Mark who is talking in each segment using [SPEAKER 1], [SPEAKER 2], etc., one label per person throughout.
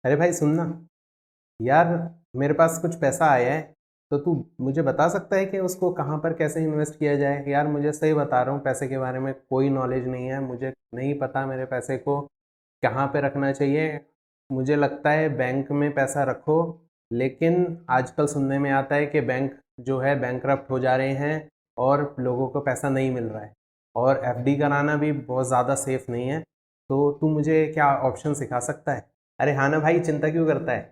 [SPEAKER 1] अरे भाई सुनना यार, मेरे पास कुछ पैसा आया है तो तू मुझे बता सकता है कि उसको कहाँ पर कैसे इन्वेस्ट किया जाए। यार मुझे सही बता रहा हूँ, पैसे के बारे में कोई नॉलेज नहीं है, मुझे नहीं पता मेरे पैसे को कहाँ पे रखना चाहिए। मुझे लगता है बैंक में पैसा रखो, लेकिन आजकल सुनने में आता है कि बैंक जो है बैंकरप्ट हो जा रहे हैं और लोगों को पैसा नहीं मिल रहा है, और एफडी कराना भी बहुत ज़्यादा सेफ नहीं है। तो तू मुझे क्या ऑप्शन सिखा सकता है? अरे हाँ ना भाई, चिंता क्यों करता है?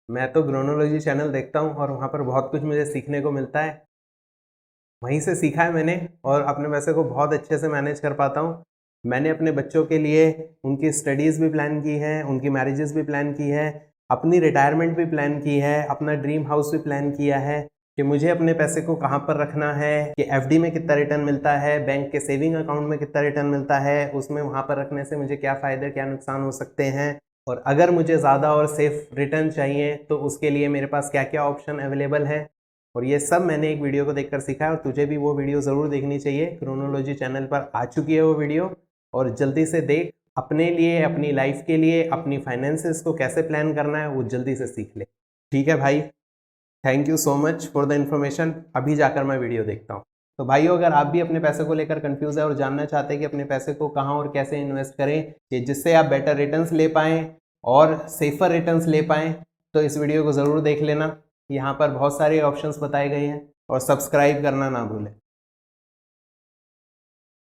[SPEAKER 1] मैं तो ग्रोनोलॉजी चैनल देखता हूँ और वहाँ पर बहुत कुछ मुझे सीखने को मिलता है। वहीं से सीखा है मैंने और अपने पैसे को बहुत अच्छे से मैनेज कर पाता हूँ। मैंने अपने बच्चों के लिए उनकी स्टडीज़ भी प्लान की है, उनकी मैरिजेस भी प्लान की है, अपनी रिटायरमेंट भी प्लान की है, अपना ड्रीम हाउस भी प्लान किया है कि मुझे अपने पैसे को कहाँ पर रखना है, कि एफडी में कितना रिटर्न मिलता है, बैंक के सेविंग अकाउंट में कितना रिटर्न मिलता है, उसमें वहाँ पर रखने से मुझे क्या फ़ायदे क्या नुकसान हो सकते हैं, और अगर मुझे ज़्यादा और सेफ रिटर्न चाहिए तो उसके लिए मेरे पास क्या क्या ऑप्शन अवेलेबल है। और ये सब मैंने एक वीडियो को देखकर सीखा है, और तुझे भी वो वीडियो ज़रूर देखनी चाहिए। क्रोनोलॉजी चैनल पर आ चुकी है वो वीडियो, और जल्दी से देख। अपने लिए, अपनी लाइफ के लिए, अपनी फाइनेंसेस को कैसे प्लान करना है वो जल्दी से सीख ले। ठीक है भाई, thank you so much for the information. अभी जाकर मैं वीडियो देखता हूँ। तो भाइयों, अगर आप भी अपने पैसे को लेकर कंफ्यूज है और जानना चाहते हैं कि अपने पैसे को कहाँ और कैसे इन्वेस्ट करें कि जिससे आप बेटर रिटर्न्स ले पाएँ और सेफर रिटर्न्स ले पाएँ, तो इस वीडियो को ज़रूर देख लेना। यहाँ पर बहुत सारे ऑप्शंस बताए गए हैं, और सब्सक्राइब करना ना भूलें।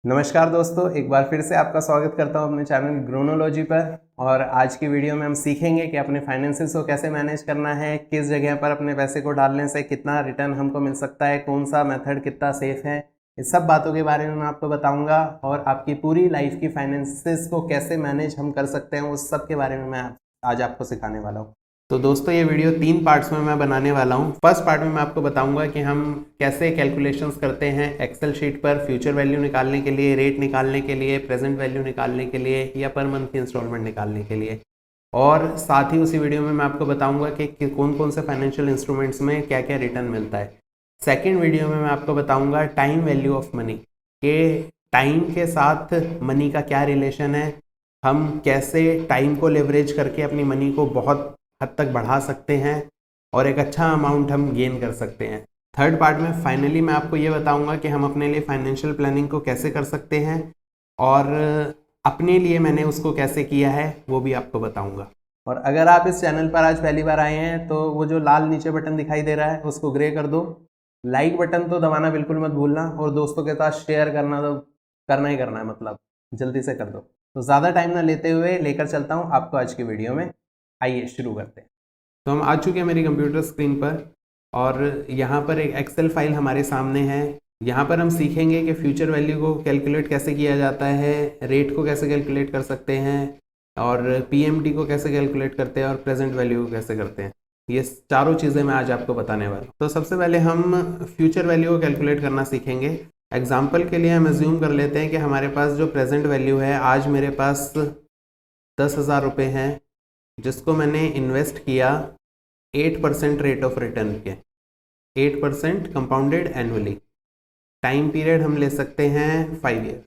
[SPEAKER 1] नमस्कार दोस्तों, एक बार फिर से आपका स्वागत करता हूँ अपने चैनल ग्रोनोलॉजी पर। और आज की वीडियो में हम सीखेंगे कि अपने फाइनेंसेस को कैसे मैनेज करना है, किस जगह पर अपने पैसे को डालने से कितना रिटर्न हमको मिल सकता है, कौन सा मेथड कितना सेफ है। इस सब बातों के बारे में मैं आपको बताऊंगा, और आपकी पूरी लाइफ की फाइनेंसेस को कैसे मैनेज हम कर सकते हैं उस सब के बारे में मैं आज आपको सिखाने वाला हूँ। तो दोस्तों, ये वीडियो 3 पार्ट्स में मैं बनाने वाला हूँ। फर्स्ट पार्ट में मैं आपको बताऊंगा कि हम कैसे कैलकुलेशंस करते हैं एक्सेल शीट पर फ्यूचर वैल्यू निकालने के लिए, रेट निकालने के लिए, प्रेजेंट वैल्यू निकालने के लिए, या पर मंथ की इंस्टॉलमेंट निकालने के लिए। और साथ ही उसी वीडियो में मैं आपको बताऊंगा कि कौन कौन से फाइनेंशियल इंस्ट्रूमेंट्स में क्या क्या रिटर्न मिलता है। सेकेंड वीडियो में मैं आपको बताऊंगा टाइम वैल्यू ऑफ मनी, कि टाइम के साथ मनी का क्या रिलेशन है, हम कैसे टाइम को लेवरेज करके अपनी मनी को बहुत हद तक बढ़ा सकते हैं और एक अच्छा अमाउंट हम गेन कर सकते हैं। थर्ड पार्ट में फाइनली मैं आपको ये बताऊंगा कि हम अपने लिए फाइनेंशियल प्लानिंग को कैसे कर सकते हैं, और अपने लिए मैंने उसको कैसे किया है वो भी आपको बताऊंगा। और अगर आप इस चैनल पर आज पहली बार आए हैं तो वो जो लाल नीचे बटन दिखाई दे रहा है उसको ग्रे कर दो। लाइक बटन तो दबाना बिल्कुल मत भूलना, और दोस्तों के साथ शेयर करना तो करना ही करना है, मतलब जल्दी से कर दो। तो ज़्यादा टाइम ना लेते हुए लेकर चलता हूँ आपको आज की वीडियो में। आइए शुरू करते हैं। तो हम आ चुके हैं मेरी कंप्यूटर स्क्रीन पर, और यहाँ पर एक एक्सेल फाइल हमारे सामने है। यहाँ पर हम सीखेंगे कि फ्यूचर वैल्यू को कैलकुलेट कैसे किया जाता है, रेट को कैसे कैलकुलेट कर सकते हैं, और पीएमटी को कैसे कैलकुलेट करते हैं, और प्रेजेंट वैल्यू को कैसे करते हैं। ये चारों चीज़ें मैं आज आपको बताने वाला हूँ। तो सबसे पहले हम फ्यूचर वैल्यू को कैलकुलेट करना सीखेंगे। एग्जाम्पल के लिए हम एज्यूम कर लेते हैं कि हमारे पास जो प्रेजेंट वैल्यू है, आज मेरे पास 10,000 रुपये हैं, जिसको मैंने इन्वेस्ट किया 8% रेट ऑफ रिटर्न के, 8% कंपाउंडेड एनुअली। टाइम पीरियड हम ले सकते हैं 5 ईयर।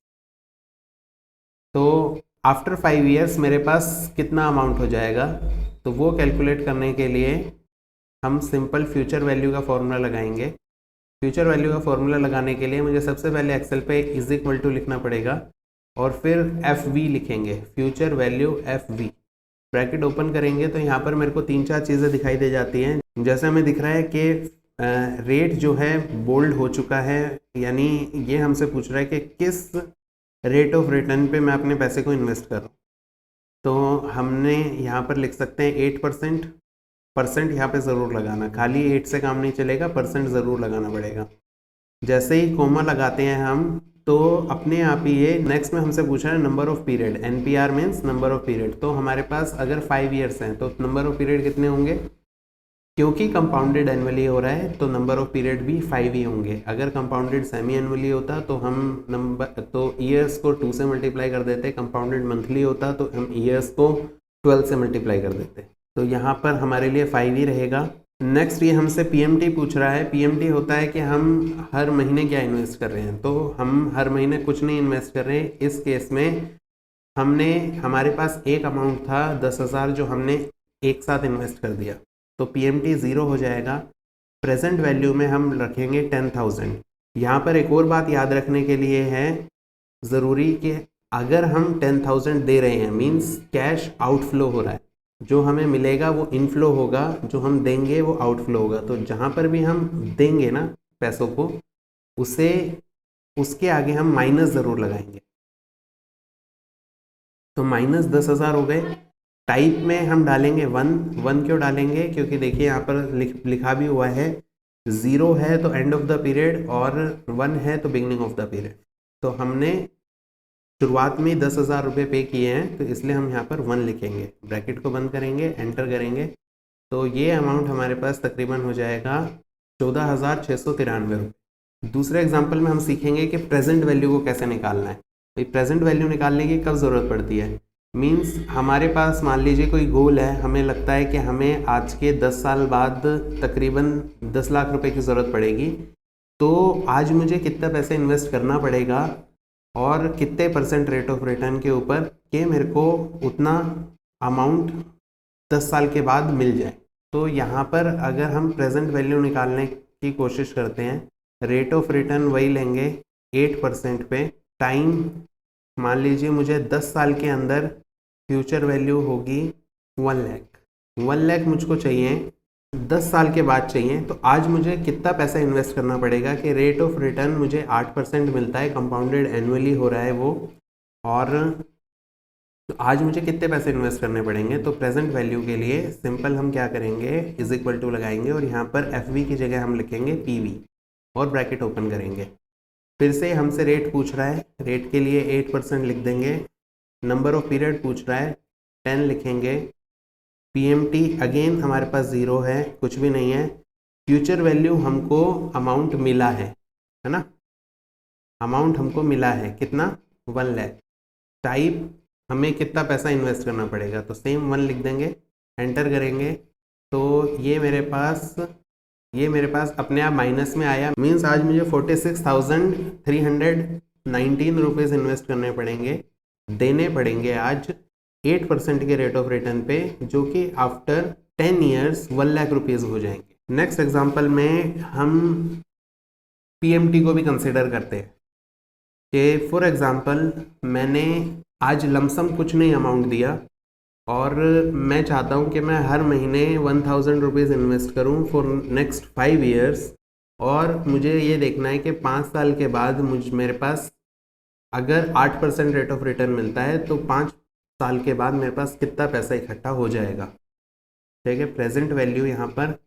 [SPEAKER 1] तो आफ्टर 5 ईयर्स मेरे पास कितना अमाउंट हो जाएगा, तो वो कैलकुलेट करने के लिए हम सिंपल फ्यूचर वैल्यू का फॉर्मूला लगाएंगे। फ्यूचर वैल्यू का फॉर्मूला लगाने के लिए मुझे सबसे पहले एक्सेल पे इज इक्वल टू लिखना पड़ेगा, और फिर एफ वी लिखेंगे, future value F V. Bracket open करेंगे तो यहाँ पर मेरे को 3-4 चीज़ें दिखाई दे जाती हैं। जैसे हमें दिख रहा है कि रेट जो है बोल्ड हो चुका है, यानी ये हमसे पूछ रहा है कि किस रेट ऑफ रिटर्न पे मैं अपने पैसे को इन्वेस्ट करूँ। तो हमने यहाँ पर लिख सकते हैं 8%। परसेंट यहाँ पे ज़रूर लगाना, खाली 8 से काम नहीं चलेगा, परसेंट ज़रूर लगाना पड़ेगा। जैसे ही कोमा लगाते हैं हम, तो अपने आप ही ये नेक्स्ट में हमसे पूछा है number of period, NPR means number of period. तो हमारे पास अगर 5 ईयर्स हैं तो नंबर ऑफ पीरियड कितने होंगे, क्योंकि कंपाउंडेड एनुअली हो रहा है तो नंबर ऑफ पीरियड भी 5 ही होंगे। अगर कंपाउंडेड सेमी एनुअली होता तो हम ईयर्स को 2 से मल्टीप्लाई कर देते, कंपाउंडेड मंथली होता तो हम ईयर्स को 12 से मल्टीप्लाई कर देते। तो यहाँ पर हमारे लिए 5 ही रहेगा। नेक्स्ट ये हमसे पीएमटी पूछ रहा है। पीएमटी होता है कि हम हर महीने क्या इन्वेस्ट कर रहे हैं, तो हम हर महीने कुछ नहीं इन्वेस्ट कर रहे हैं। इस केस में हमारे पास एक अमाउंट था 10,000 जो हमने एक साथ इन्वेस्ट कर दिया तो पीएमटी ज़ीरो हो जाएगा। प्रेजेंट वैल्यू में हम रखेंगे 10,000। यहाँ पर एक और बात याद रखने के लिए है ज़रूरी कि अगर हम 10,000 दे रहे हैं मीन्स कैश आउटफ्लो हो रहा है, जो हमें मिलेगा वो इनफ्लो होगा, जो हम देंगे वो आउटफ्लो होगा। तो जहाँ पर भी हम देंगे ना पैसों को, उसे उसके आगे हम माइनस ज़रूर लगाएंगे। तो माइनस 10,000 हो गए। टाइप में हम डालेंगे वन क्यों डालेंगे? क्योंकि देखिए यहाँ पर लिखा भी हुआ है 0 है तो एंड ऑफ द पीरियड और 1 है तो बिगनिंग ऑफ द पीरियड। तो हमने शुरुआत में 10,000 रुपये पे किए हैं तो इसलिए हम यहाँ पर 1 लिखेंगे, ब्रैकेट को बंद करेंगे, एंटर करेंगे तो ये अमाउंट हमारे पास तकरीबन हो जाएगा 14,693 रुपये। दूसरे एग्जाम्पल में हम सीखेंगे कि प्रेजेंट वैल्यू को कैसे निकालना है। भाई प्रेजेंट वैल्यू निकालने की कब ज़रूरत पड़ती है? मीन्स हमारे पास मान लीजिए कोई गोल है, हमें लगता है कि हमें आज के 10 साल बाद तकरीबन 10 लाख रुपए की ज़रूरत पड़ेगी, तो आज मुझे कितना पैसे इन्वेस्ट करना पड़ेगा और कितने % रेट ऑफ रिटर्न के ऊपर कि मेरे को उतना अमाउंट 10 साल के बाद मिल जाए। तो यहाँ पर अगर हम प्रेजेंट वैल्यू निकालने की कोशिश करते हैं, रेट ऑफ रिटर्न वही लेंगे 8% पे, टाइम मान लीजिए मुझे 10 साल के अंदर फ्यूचर वैल्यू होगी 1 लाख। 1 लाख मुझको चाहिए 10 साल के बाद चाहिए, तो आज मुझे कितना पैसा इन्वेस्ट करना पड़ेगा कि रेट ऑफ रिटर्न मुझे 8% मिलता है, कंपाउंडेड एनुअली हो रहा है वो, और तो आज मुझे कितने पैसे इन्वेस्ट करने पड़ेंगे? तो प्रेजेंट वैल्यू के लिए सिंपल हम क्या करेंगे, इज इक्वल टू लगाएंगे और यहाँ पर एफ वी की जगह हम लिखेंगे पी वी और ब्रैकेट ओपन करेंगे। फिर से हमसे रेट पूछ रहा है, रेट के लिए 8% लिख देंगे। नंबर ऑफ पीरियड पूछ रहा है 10 लिखेंगे। पीएमटी अगेन हमारे पास 0 है, कुछ भी नहीं है। फ्यूचर वैल्यू हमको अमाउंट मिला है ना, अमाउंट हमको मिला है कितना? 1 लाख। टाइप हमें कितना पैसा इन्वेस्ट करना पड़ेगा, तो सेम 1 लिख देंगे, एंटर करेंगे तो ये मेरे पास अपने आप माइनस में आया। मीन्स आज मुझे 46,319 रुपीज़ इन्वेस्ट करने पड़ेंगे, देने पड़ेंगे आज 8% के रेट ऑफ रिटर्न पे, जो कि आफ्टर 10 ईयर्स 1 लाख रुपीज़ हो जाएंगे। नेक्स्ट एग्जांपल में हम पीएमटी को भी कंसिडर करते हैं कि फॉर एग्जांपल मैंने आज लमसम कुछ नहीं अमाउंट दिया और मैं चाहता हूँ कि मैं हर महीने 1,000 रुपीज़ इन्वेस्ट करूँ फॉर नेक्स्ट 5 ईयर्स, और मुझे ये देखना है कि 5 साल के बाद मेरे पास अगर 8% रेट ऑफ रिटर्न मिलता है तो 5 साल के बाद मेरे पास कितना पैसा इकट्ठा हो जाएगा। ठीक है, प्रेजेंट वैल्यू यहाँ पर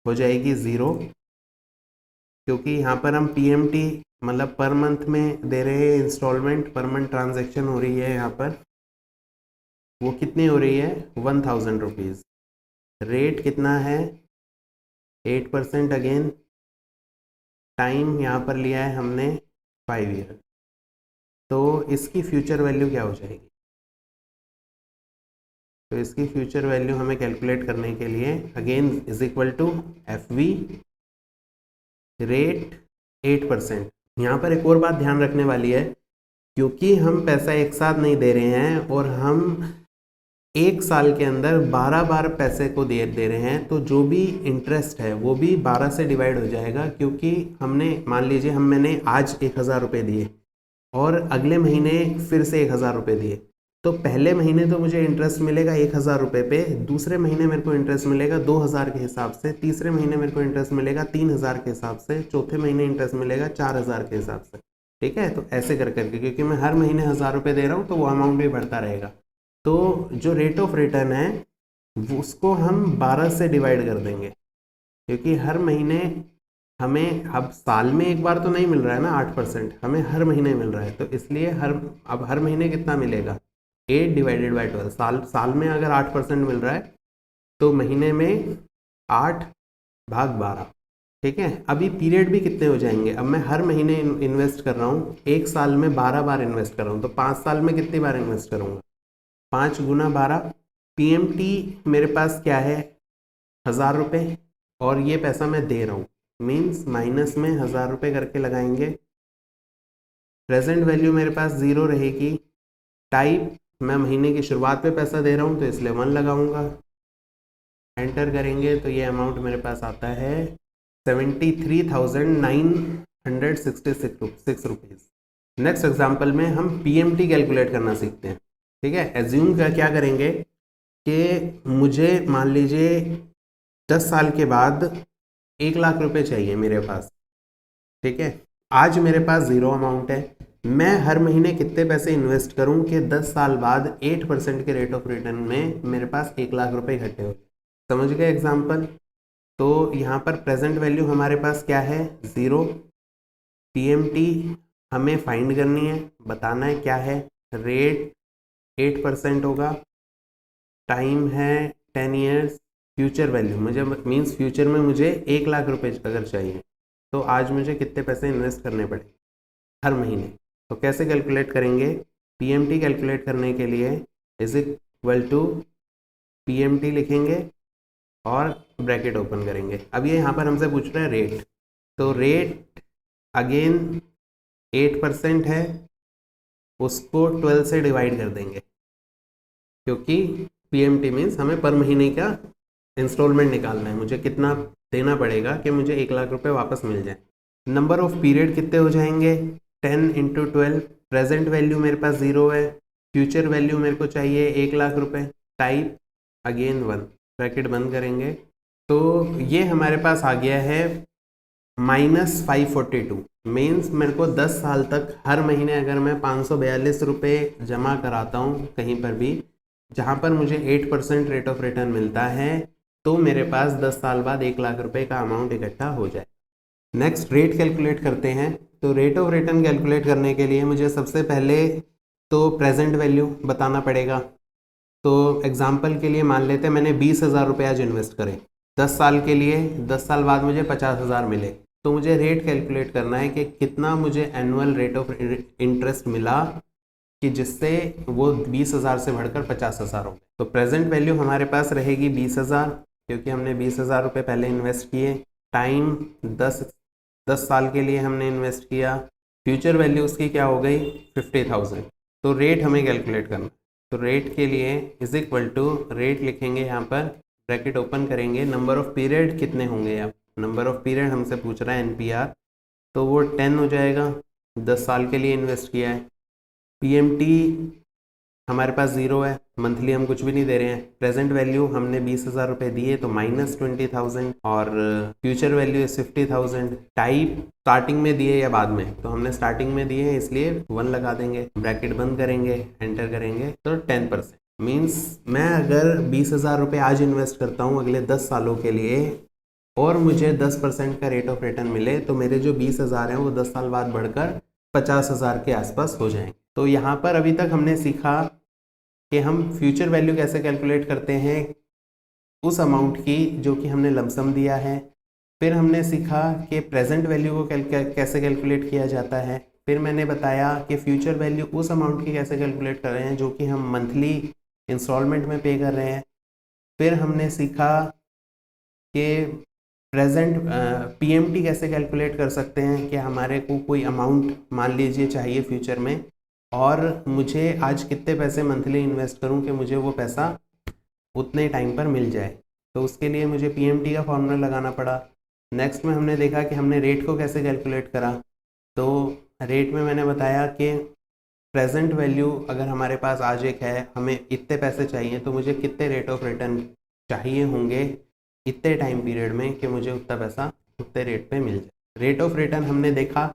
[SPEAKER 1] हो जाएगी 0, क्योंकि यहाँ पर हम पीएमटी मतलब पर मंथ में दे रहे हैं, इंस्टॉलमेंट पर मंथ ट्रांजैक्शन हो रही है, यहाँ पर वो कितनी हो रही है 1,000 रुपीज़। रेट कितना है 8% अगेन, टाइम यहाँ पर लिया है हमने 5 ईयर, तो इसकी फ्यूचर वैल्यू क्या हो जाएगी? तो इसकी फ्यूचर वैल्यू हमें कैलकुलेट करने के लिए again is equal to F V rate 8%। यहाँ पर एक और बात ध्यान रखने वाली है, क्योंकि हम पैसा एक साथ नहीं दे रहे हैं और हम एक साल के अंदर 12 बार पैसे को दे रहे हैं, तो जो भी इंटरेस्ट है वो भी 12 से डिवाइड हो जाएगा। क्योंकि हमने मान लीजिए मैंने आज 1,000 रुपये दिए और अगले महीने फिर से 1,000 रुपये दिए, तो पहले महीने तो मुझे इंटरेस्ट मिलेगा 1,000 रुपये पे, दूसरे महीने मेरे को इंटरेस्ट मिलेगा 2,000 के हिसाब से, तीसरे महीने मेरे को इंटरेस्ट मिलेगा 3,000 के हिसाब से, चौथे महीने इंटरेस्ट मिलेगा 4,000 के हिसाब से। ठीक है, तो ऐसे कर करके, क्योंकि मैं हर महीने 1,000 रुपये दे रहा हूँ तो वो अमाउंट भी बढ़ता रहेगा। तो जो रेट ऑफ रिटर्न है उसको हम 12 से डिवाइड कर देंगे, क्योंकि हर महीने हमें अब साल में एक बार तो नहीं मिल रहा है ना 8%, हमें हर महीने मिल रहा है, तो इसलिए अब हर महीने कितना मिलेगा 8 डिवाइडेड बाई 12। साल में अगर 8% मिल रहा है तो महीने में 8/12। ठीक है, अभी पीरियड भी कितने हो जाएंगे, अब मैं हर महीने इन्वेस्ट कर रहा हूँ, एक साल में 12 बार इन्वेस्ट कर रहा हूँ, तो 5 साल में कितनी बार इन्वेस्ट करूँगा 5 गुना 12। पीएमटी मेरे पास क्या है 1,000 रुपये और ये पैसा मैं दे रहा हूँ, मीन्स माइनस में 1,000 रुपये करके लगाएंगे। प्रेजेंट वैल्यू मेरे पास 0 रहेगी। टाइप मैं महीने की शुरुआत पे पैसा दे रहा हूँ तो इसलिए 1 लगाऊंगा। एंटर करेंगे तो ये अमाउंट मेरे पास आता है 73,966 रुपीज़। नेक्स्ट एग्जाम्पल में हम PMT कैलकुलेट करना सीखते हैं। ठीक है, एज्यूम का क्या करेंगे कि मुझे मान लीजिए 10 साल के बाद 1,00,000 रुपए चाहिए मेरे पास। ठीक है, आज मेरे पास ज़ीरो अमाउंट है, मैं हर महीने कितने पैसे इन्वेस्ट करूं कि 10 साल बाद 8% के रेट ऑफ रिटर्न में मेरे पास 1,00,000 रुपए इकट्ठे हो। समझ गए एग्जाम्पल? तो यहाँ पर प्रेजेंट वैल्यू हमारे पास क्या है, 0। PMT हमें फाइंड करनी है, बताना है क्या है, रेट 8% होगा, टाइम है 10 ईयर्स, फ्यूचर वैल्यू मुझे मीन्स फ्यूचर में मुझे 1,00,000 रुपए अगर चाहिए तो आज मुझे कितने पैसे इन्वेस्ट करने पड़े हर महीने। तो कैसे कैलकुलेट करेंगे, PMT कैलकुलेट करने के लिए इज इक्वल टू PMT लिखेंगे और ब्रैकेट ओपन करेंगे। अब ये यहाँ पर हमसे पूछ रहा है रेट, तो रेट अगेन 8% है, उसको 12 से डिवाइड कर देंगे क्योंकि PMT मीन्स हमें पर महीने का इंस्टॉलमेंट निकालना है, मुझे कितना देना पड़ेगा कि मुझे 1,00,000 रुपये वापस मिल जाए। नंबर ऑफ पीरियड कितने हो जाएंगे, 10 × 12। प्रेजेंट वैल्यू मेरे पास 0 है, फ्यूचर वैल्यू मेरे को चाहिए 1,00,000 रुपये, टाइप अगेन 1, ब्रैकेट बंद करेंगे तो ये हमारे पास आ गया है -542। मीन्स मेरे को 10 साल तक हर महीने अगर मैं 542 रुपये जमा कराता हूँ कहीं पर भी जहाँ पर मुझे 8% रेट ऑफ रिटर्न मिलता है तो मेरे पास 10 साल बाद 1,00,000 रुपये का अमाउंट इकट्ठा हो जाए। नेक्स्ट रेट कैलकुलेट करते हैं। तो रेट ऑफ रिटर्न कैलकुलेट करने के लिए मुझे सबसे पहले तो प्रेजेंट वैल्यू बताना पड़ेगा। तो एग्जांपल के लिए मान लेते हैं मैंने 20,000 रुपये आज इन्वेस्ट करे 10 साल के लिए, 10 साल बाद मुझे 50,000 मिले, तो मुझे रेट कैलकुलेट करना है कि कितना मुझे एनुअल रेट ऑफ इंटरेस्ट मिला कि जिससे वो 20,000 से बढ़कर 50,000 हो। तो प्रेजेंट वैल्यू हमारे पास रहेगी 20,000 क्योंकि हमने 20,000 रुपये पहले इन्वेस्ट किए, टाइम 10 साल के लिए हमने इन्वेस्ट किया, फ्यूचर वैल्यू उसकी क्या हो गई 50,000। तो रेट हमें कैलकुलेट करना, तो रेट के लिए इज इक्वल टू रेट लिखेंगे यहाँ पर, ब्रैकेट ओपन करेंगे, नंबर ऑफ पीरियड कितने होंगे, अब नंबर ऑफ पीरियड हमसे पूछ रहा है NPR, तो वो 10 हो जाएगा, 10 साल के लिए इन्वेस्ट किया है। PMT हमारे पास 0 है, मंथली हम कुछ भी नहीं दे रहे हैं, प्रेजेंट वैल्यू हमने 20,000 रुपये दिए तो -20,000 और फ्यूचर वैल्यू है 50,000। टाइप स्टार्टिंग में दिए या बाद में, तो हमने स्टार्टिंग में दिए हैं इसलिए 1 लगा देंगे, ब्रैकेट बंद करेंगे, एंटर करेंगे तो 10%। मीन्स मैं अगर 20,000 रुपये आज इन्वेस्ट करता हूँ अगले 10 सालों के लिए और मुझे 10% का रेट ऑफ रिटर्न मिले तो मेरे जो 20,000 हैं वो 10 साल बाद बढ़कर 50,000 के आसपास हो जाएंगे। तो यहाँ पर अभी तक हमने सीखा कि हम फ्यूचर वैल्यू कैसे कैलकुलेट करते हैं उस अमाउंट की जो कि हमने लमसम दिया है, फिर हमने सीखा कि प्रेजेंट वैल्यू को कैसे कैलकुलेट किया जाता है, फिर मैंने बताया कि फ्यूचर वैल्यू उस अमाउंट की कैसे कैलकुलेट कर रहे हैं जो कि हम मंथली इंस्टॉलमेंट में पे कर रहे हैं, फिर हमने सीखा कि प्रेजेंट PMT कैसे कैलकुलेट कर सकते हैं कि हमारे को कोई अमाउंट मान लीजिए चाहिए फ्यूचर में और मुझे आज कितने पैसे मंथली इन्वेस्ट करूं कि मुझे वो पैसा उतने टाइम पर मिल जाए, तो उसके लिए मुझे PMT का फॉर्मूला लगाना पड़ा। नेक्स्ट में हमने देखा कि हमने रेट को कैसे कैलकुलेट करा, तो रेट में मैंने बताया कि प्रेजेंट वैल्यू अगर हमारे पास आज एक है, हमें इतने पैसे चाहिए तो मुझे कितने रेट ऑफ रिटर्न चाहिए होंगे इतने टाइम पीरियड में कि मुझे उतना पैसा उतने रेट पे मिल जाए। रेट ऑफ रिटर्न हमने देखा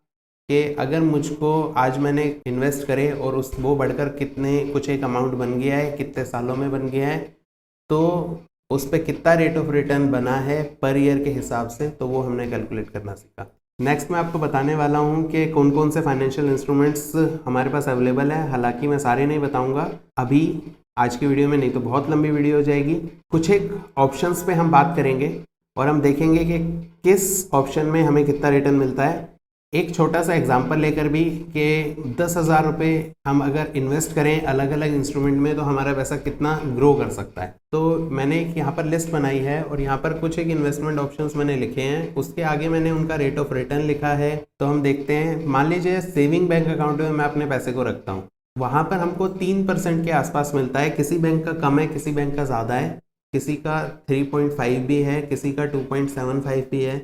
[SPEAKER 1] कि अगर मुझको आज मैंने इन्वेस्ट करे और उस वो बढ़कर कितने कुछ एक अमाउंट बन गया है, कितने सालों में बन गया है, तो उस पर कितना रेट ऑफ रिटर्न बना है पर ईयर के हिसाब से, तो वो हमने कैलकुलेट करना सीखा। नेक्स्ट मैं आपको बताने वाला हूँ कि कौन कौन से फाइनेंशियल इंस्ट्रूमेंट्स हमारे पास अवेलेबल है। हालांकि मैं सारे नहीं बताऊँगा अभी आज की वीडियो में, नहीं तो बहुत लंबी वीडियो हो जाएगी। कुछ एक ऑप्शंस पे हम बात करेंगे और हम देखेंगे कि किस ऑप्शन में हमें कितना रिटर्न मिलता है। एक छोटा सा एग्जांपल लेकर भी कि 10,000 रुपये हम अगर इन्वेस्ट करें अलग अलग इंस्ट्रूमेंट में तो हमारा पैसा कितना ग्रो कर सकता है। तो मैंने एक यहाँ पर लिस्ट बनाई है और यहाँ पर कुछ एक इन्वेस्टमेंट ऑप्शंस मैंने लिखे हैं, उसके आगे मैंने उनका रेट ऑफ रिटर्न लिखा है। तो हम देखते हैं, मान लीजिए सेविंग बैंक अकाउंट में मैं अपने पैसे को रखता हूँ, वहाँ पर हमको 3% के आसपास मिलता है। किसी बैंक का कम है, किसी बैंक का ज़्यादा है। किसी का 3.5 भी है, किसी का 2.75 भी है।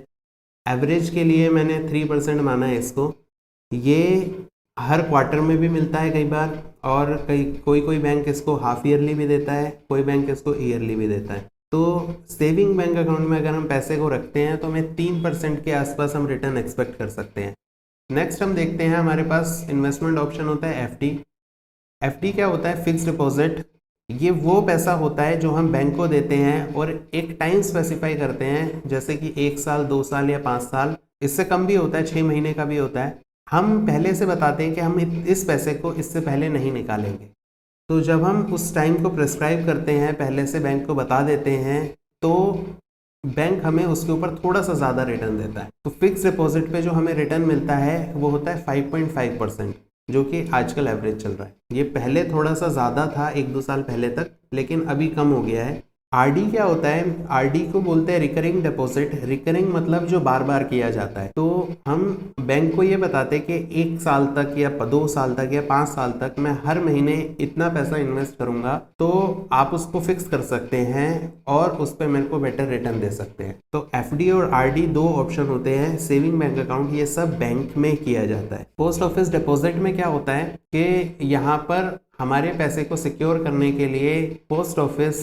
[SPEAKER 1] एवरेज के लिए मैंने 3% माना है इसको। ये हर क्वार्टर में भी मिलता है कई बार, और कोई बैंक इसको हाफ ईयरली भी देता है, कोई बैंक इसको ईयरली भी देता है। तो सेविंग बैंक अकाउंट में अगर हम पैसे को रखते हैं तो हमें 3% के आसपास हम रिटर्न एक्सपेक्ट कर सकते हैं। नेक्स्ट हम देखते हैं, हमारे पास इन्वेस्टमेंट ऑप्शन होता है एफडी। एफडी क्या होता है? Fixed deposit. ये वो पैसा होता है जो हम बैंक को देते हैं और एक टाइम स्पेसिफाई करते हैं, जैसे कि 1 साल, 2 साल या 5 साल। इससे कम भी होता है, 6 महीने का भी होता है। हम पहले से बताते हैं कि हम इस पैसे को इससे पहले नहीं निकालेंगे। तो जब हम उस टाइम को प्रिस्क्राइब करते हैं, पहले से बैंक को बता देते हैं, तो बैंक हमें उसके ऊपर थोड़ा सा ज़्यादा रिटर्न देता है। तो फिक्स डिपॉजिट पे जो हमें रिटर्न मिलता है वो होता है 5.5%, जो कि आजकल एवरेज चल रहा है। ये पहले थोड़ा सा ज़्यादा था 1-2 साल पहले तक, लेकिन अभी कम हो गया है। आरडी क्या होता है? आरडी को बोलते हैं रिकरिंग डिपॉजिट। रिकरिंग मतलब जो बार बार किया जाता है। तो हम बैंक को ये बताते हैं कि 1 साल तक या 2 साल तक या 5 साल तक मैं हर महीने इतना पैसा इन्वेस्ट करूंगा, तो आप उसको फिक्स कर सकते हैं और उस पर मेरे को बेटर रिटर्न दे सकते हैं। तो एफडी और आरडी 2 ऑप्शन होते हैं। सेविंग बैंक अकाउंट ये सब बैंक में किया जाता है। पोस्ट ऑफिस डिपॉजिट में क्या होता है कि यहाँ पर हमारे पैसे को सिक्योर करने के लिए पोस्ट ऑफिस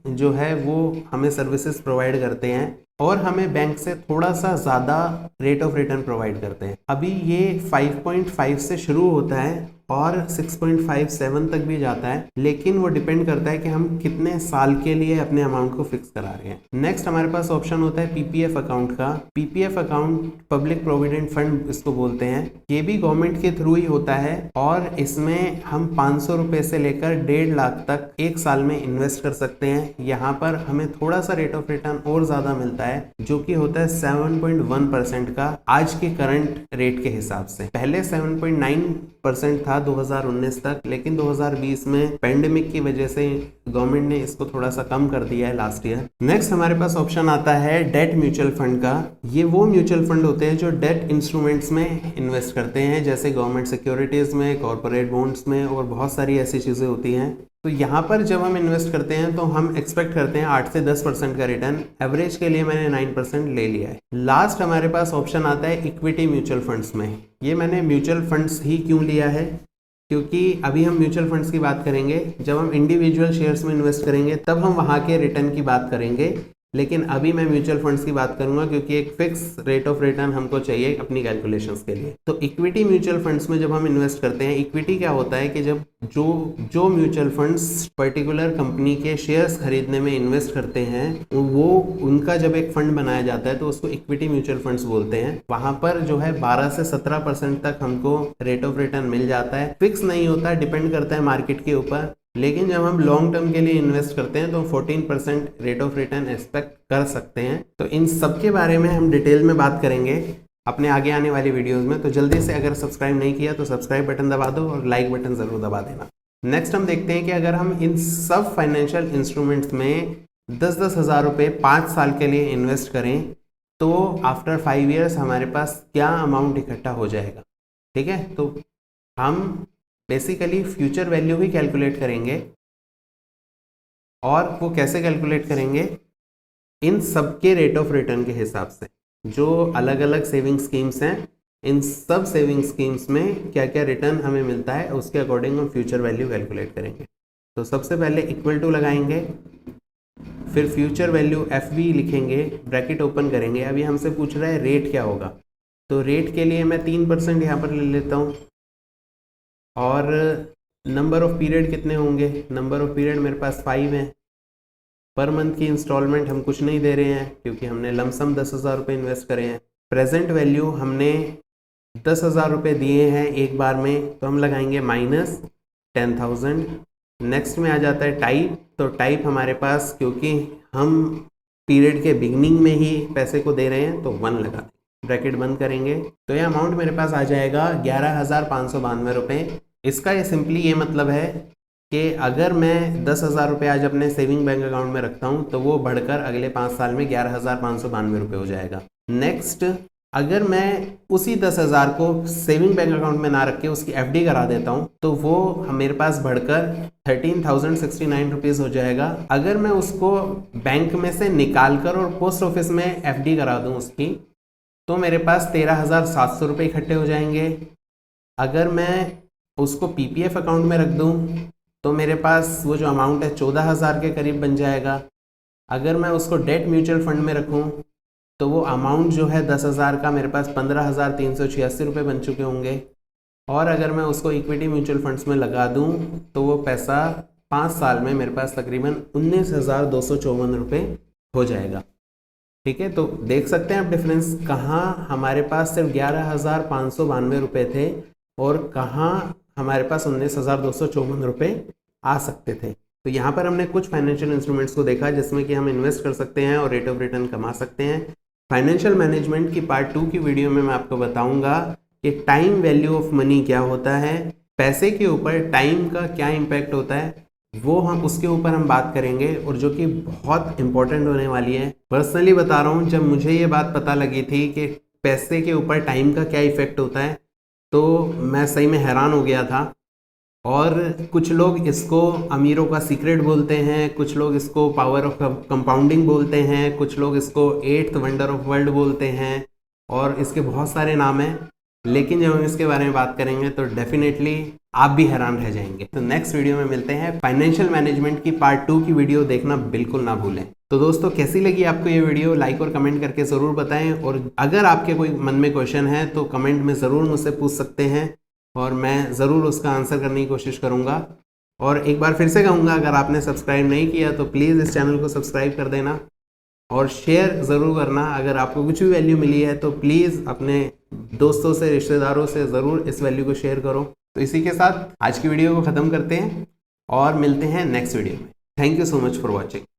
[SPEAKER 1] जो है वो हमें सर्विसेज प्रोवाइड करते हैं और हमें बैंक से थोड़ा सा ज़्यादा रेट ऑफ रिटर्न प्रोवाइड करते हैं। अभी ये 5.5 से शुरू होता है और 6.57 तक भी जाता है, लेकिन वो डिपेंड करता है कि हम कितने साल के लिए अपने अमाउंट को फिक्स करा रहे हैं। नेक्स्ट हमारे पास ऑप्शन होता है पीपीएफ अकाउंट का। PPF account public provident fund इसको बोलते हैं। ये भी गवर्नमेंट के थ्रू ही होता है और इसमें हम 500 रुपए से लेकर 1.5 लाख तक 1 साल में इन्वेस्ट कर सकते हैं। यहाँ पर हमें थोड़ा सा रेट ऑफ रिटर्न और ज्यादा मिलता है, जो कि होता है 7.1% का आज के करंट रेट के हिसाब से। पहले 7.9% था 2019 तक, लेकिन 2020 में पेंडेमिक की वजह से गवर्नमेंट ने इसको थोड़ा सा कम कर दिया है लास्ट ईयर। नेक्स्ट हमारे पास ऑप्शन आता है डेट म्यूचुअल फंड का। ये वो म्यूचुअल फंड होते हैं जो डेट इंस्ट्रूमेंट्स में इन्वेस्ट करते हैं, जैसे गवर्नमेंट सिक्योरिटीज में, कॉर्पोरेट बॉन्ड्स में और बहुत सारी ऐसी चीजें होती हैं। तो यहाँ पर जब हम इन्वेस्ट करते हैं तो हम एक्सपेक्ट करते हैं 8 से 10% का रिटर्न। एवरेज के लिए मैंने 9% ले लिया है। लास्ट हमारे पास ऑप्शन आता है इक्विटी म्यूचुअल फंड्स में। ये मैंने म्यूचुअल फंड्स ही क्यों लिया है, क्योंकि अभी हम म्यूचुअल फंड्स की बात करेंगे। जब हम इंडिविजुअल शेयर्स में इन्वेस्ट करेंगे तब हम वहाँ के रिटर्न की बात करेंगे, लेकिन अभी मैं म्यूचुअल फंड्स की बात करूंगा क्योंकि एक फिक्स रेट ऑफ रिटर्न हमको चाहिए अपनी कैलकुलेशंस के लिए। तो इक्विटी म्यूचुअल फंड्स में जब हम इन्वेस्ट करते हैं, इक्विटी क्या होता है कि जब जो म्यूचुअल फंड्स पर्टिकुलर कंपनी के शेयर्स खरीदने में इन्वेस्ट करते हैं, वो उनका जब एक फंड बनाया जाता है तो उसको इक्विटी म्यूचुअल फंड्स बोलते हैं। वहां पर जो है 12 से 17% तक हमको रेट ऑफ रिटर्न मिल जाता है। फिक्स नहीं होता, डिपेंड करता है मार्केट के ऊपर, लेकिन जब हम लॉन्ग टर्म के लिए इन्वेस्ट करते हैं तो 14% रेट ऑफ रिटर्न एक्सपेक्ट कर सकते हैं। तो इन सब के बारे में हम डिटेल में बात करेंगे अपने आगे आने वाली वीडियोस में। तो जल्दी से अगर सब्सक्राइब नहीं किया तो सब्सक्राइब बटन दबा दो और लाइक बटन ज़रूर दबा देना। नेक्स्ट हम देखते हैं कि अगर हम इन सब फाइनेंशियल इंस्ट्रूमेंट्स में 10-10 हज़ार रुपये 5 साल के लिए इन्वेस्ट करें तो आफ्टर 5 ईयर्स हमारे पास क्या अमाउंट इकट्ठा हो जाएगा। ठीक है, तो हम बेसिकली फ्यूचर वैल्यू ही कैलकुलेट करेंगे। और वो कैसे कैलकुलेट करेंगे? इन सबके रेट ऑफ रिटर्न के हिसाब से। जो अलग अलग सेविंग स्कीम्स हैं, इन सब सेविंग स्कीम्स में क्या क्या रिटर्न हमें मिलता है उसके अकॉर्डिंग हम फ्यूचर वैल्यू कैलकुलेट करेंगे। तो सबसे पहले इक्वल टू लगाएंगे, फिर फ्यूचर वैल्यू FV लिखेंगे, ब्रैकेट ओपन करेंगे। अभी हमसे पूछ रहा है रेट क्या होगा, तो रेट के लिए मैं 3% यहाँ पर ले लेता हूँ। और नंबर ऑफ पीरियड कितने होंगे? नंबर ऑफ पीरियड मेरे पास 5 हैं। पर मंथ की इंस्टॉलमेंट हम कुछ नहीं दे रहे हैं क्योंकि हमने लमसम 10,000 रुपये इन्वेस्ट करे हैं। प्रेजेंट वैल्यू हमने 10,000 रुपये दिए हैं एक बार में, तो हम लगाएंगे -10,000। नेक्स्ट में आ जाता है टाइप। तो टाइप हमारे पास, क्योंकि हम पीरियड के बिगनिंग में ही पैसे को दे रहे हैं, तो 1 लगा दें, ब्रैकेट बंद करेंगे। तो ये अमाउंट मेरे पास आ जाएगा 11,592 रुपये। इसका ये सिंपली ये मतलब है कि अगर मैं 10,000 रुपये आज अपने सेविंग बैंक अकाउंट में रखता हूँ तो वो बढ़कर अगले 5 साल में 11,592 रुपये हो जाएगा। नेक्स्ट अगर मैं उसी 10,000 को सेविंग बैंक अकाउंट में ना रख के उसकी एफडी करा देता हूँ तो वो मेरे पास बढ़कर 13,069 रुपीज़ हो जाएगा। अगर मैं उसको बैंक में से निकाल कर और पोस्ट ऑफिस में एफडी करा दूँ उसकी, तो मेरे पास 13,700 रुपये इकट्ठे हो जाएंगे। अगर मैं उसको पीपीएफ अकाउंट में रख दूँ तो मेरे पास वो जो अमाउंट है 14,000 के करीब बन जाएगा। अगर मैं उसको डेट म्यूचुअल फंड में रखूँ तो वो अमाउंट जो है 10,000 का मेरे पास 15,386 रुपये बन चुके होंगे। और अगर मैं उसको इक्विटी म्यूचुअल फंड्स में लगा दूं तो वो पैसा 5 साल में मेरे पास तकरीबन 19,254 रुपये हो जाएगा। ठीक है, तो देख सकते हैं आप डिफरेंस, कहाँ हमारे पास सिर्फ 11,592 रुपये थे और कहाँ हमारे पास 19,254 रुपये आ सकते थे। तो यहाँ पर हमने कुछ फाइनेंशियल इंस्ट्रूमेंट्स को देखा जिसमें कि हम इन्वेस्ट कर सकते हैं और रेट ऑफ रिटर्न कमा सकते हैं। फाइनेंशियल मैनेजमेंट की पार्ट 2 की वीडियो में मैं आपको बताऊंगा कि टाइम वैल्यू ऑफ मनी क्या होता है, पैसे के ऊपर टाइम का क्या इम्पैक्ट होता है, वो हम उसके ऊपर हम बात करेंगे और जो कि बहुत इंपॉर्टेंट होने वाली है। पर्सनली बता रहा हूँ, जब मुझे ये बात पता लगी थी कि पैसे के ऊपर टाइम का क्या इफेक्ट होता है तो मैं सही में हैरान हो गया था। और कुछ लोग इसको अमीरों का सीक्रेट बोलते हैं, कुछ लोग इसको पावर ऑफ कंपाउंडिंग बोलते हैं, कुछ लोग इसको 8th वंडर ऑफ वर्ल्ड बोलते हैं और इसके बहुत सारे नाम हैं। लेकिन जब हम इसके बारे में बात करेंगे तो डेफिनेटली आप भी हैरान रह जाएंगे। तो नेक्स्ट वीडियो में मिलते हैं। फाइनेंशियल मैनेजमेंट की पार्ट 2 की वीडियो देखना बिल्कुल ना भूलें। तो दोस्तों, कैसी लगी आपको ये वीडियो, लाइक और कमेंट करके ज़रूर बताएं। और अगर आपके कोई मन में क्वेश्चन है तो कमेंट में ज़रूर मुझसे पूछ सकते हैं और मैं ज़रूर उसका आंसर करने की कोशिश करूँगा। और एक बार फिर से कहूँगा, अगर आपने सब्सक्राइब नहीं किया तो प्लीज़ इस चैनल को सब्सक्राइब कर देना और शेयर ज़रूर करना। अगर आपको कुछ भी वैल्यू मिली है तो प्लीज़ अपने दोस्तों से, रिश्तेदारों से ज़रूर इस वैल्यू को शेयर करो। तो इसी के साथ आज की वीडियो को ख़त्म करते हैं और मिलते हैं नेक्स्ट वीडियो में। Thank you so much for watching.